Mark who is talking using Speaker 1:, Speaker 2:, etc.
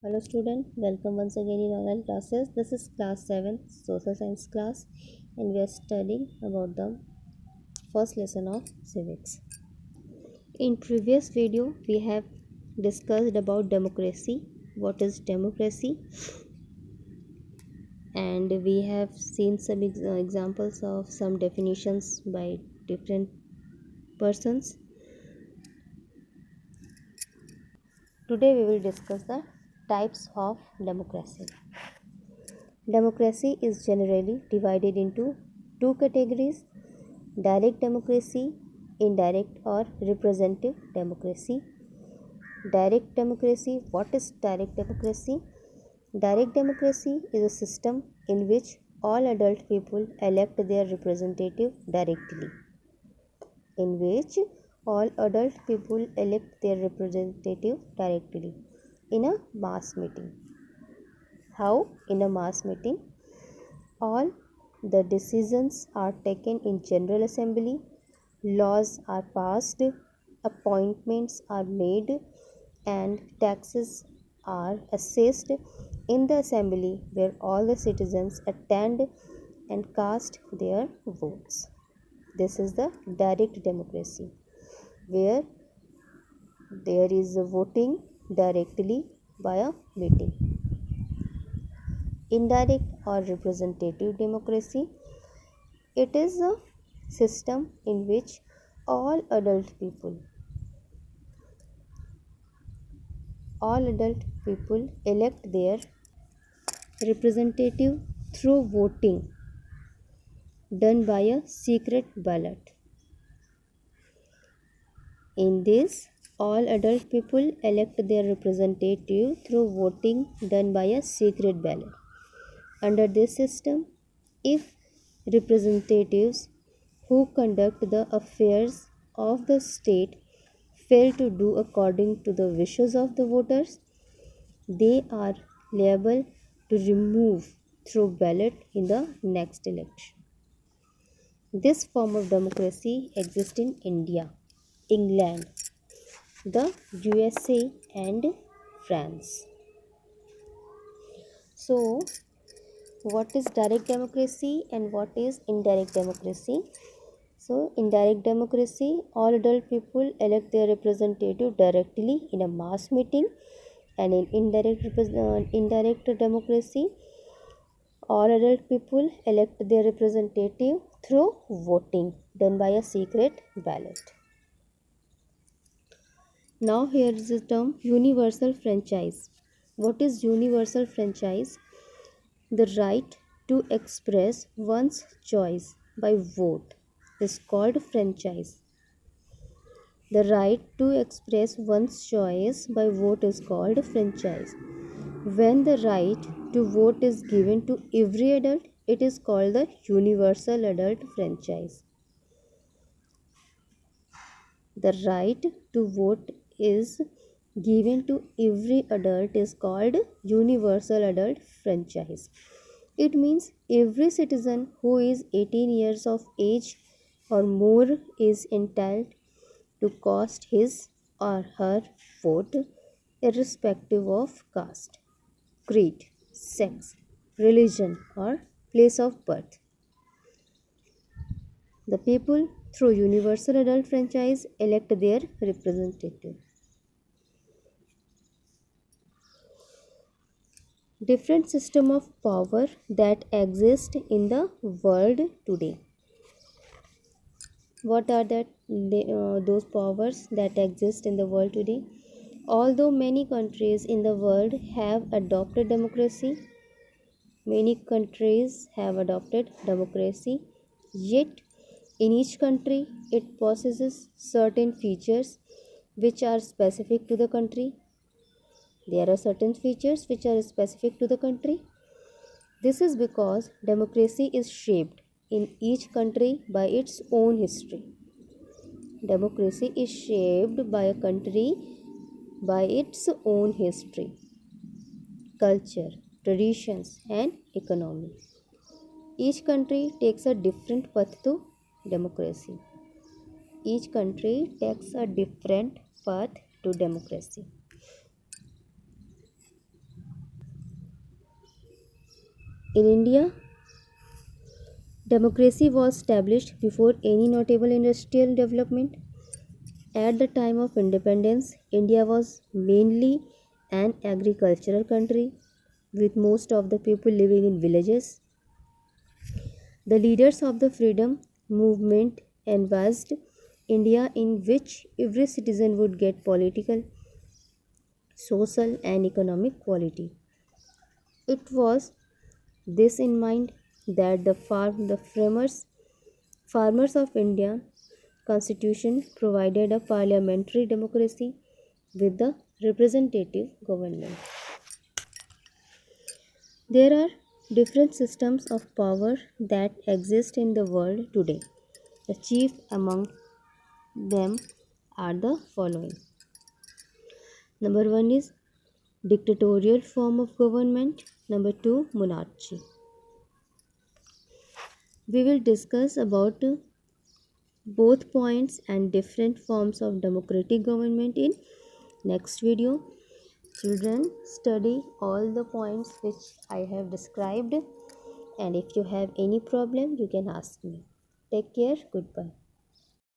Speaker 1: Hello student, welcome once again in online classes. This is class 7 social science class and we are studying about the first lesson of civics. In previous video we have discussed about democracy, what is democracy, and we have seen some examples of some definitions by different persons. Today we will discuss the types of democracy. Democracy is generally divided into two categories: direct democracy, indirect or representative democracy. Direct democracy. What is direct democracy? Direct democracy is a system in which all adult people elect their representative directly. In which all adult people elect their representative directly in a mass meeting. How? In a mass meeting, all the decisions are taken in General Assembly, laws are passed, appointments are made, and taxes are assessed in the assembly where all the citizens attend and cast their votes. This is the direct democracy, where there is a voting directly by a meeting. Indirect or representative democracy, it is a system in which all adult people elect their representative through voting done by a secret ballot. In this, all adult people elect their representative through voting done by a secret ballot. Under this system, if representatives who conduct the affairs of the state fail to do according to the wishes of the voters, they are liable to remove through ballot in the next election. This form of democracy exists in India, England, the USA, and France. So, what is direct democracy and what is indirect democracy? So, indirect democracy, all adult people elect their representative directly in a mass meeting, and in indirect democracy, all adult people elect their representative through voting done by a secret ballot. Now here is the term universal franchise. What is universal franchise? The right to express one's choice by vote is called franchise. The right to express one's choice by vote is called franchise. When the right to vote is given to every adult, it is called the universal adult franchise. The right to vote is given to every adult is called universal adult franchise. It means every citizen who is 18 years of age or more is entitled to cast his or her vote irrespective of caste, creed, sex, religion, or place of birth. The people, through universal adult franchise, elect their representative. Different system of power that exist in the world today. What are those powers that exist in the world today? Although many countries in the world have adopted democracy, yet in each country it possesses certain features which are specific to the country. There are certain features which are specific to the country. This is because democracy is shaped in each country by its own history. Democracy is shaped by a country by its own history, culture, traditions, and economy. Each country takes a different path to democracy. Each country takes a different path to democracy. In India, democracy was established before any notable industrial development. At the time of independence, India was mainly an agricultural country with most of the people living in villages. The leaders of the freedom movement envisaged India in which every citizen would get political, social, and economic equality. It was this in mind that the farmers of India constitution provided a parliamentary democracy with the representative government. There are different systems of power that exist in the world today. The chief among them are the following. Number one is dictatorial form of government. Number two, monarchy. We will discuss about both points and different forms of democratic government in next video. Children, study all the points which I have described, and if you have any problem you can ask me. Take care. Goodbye.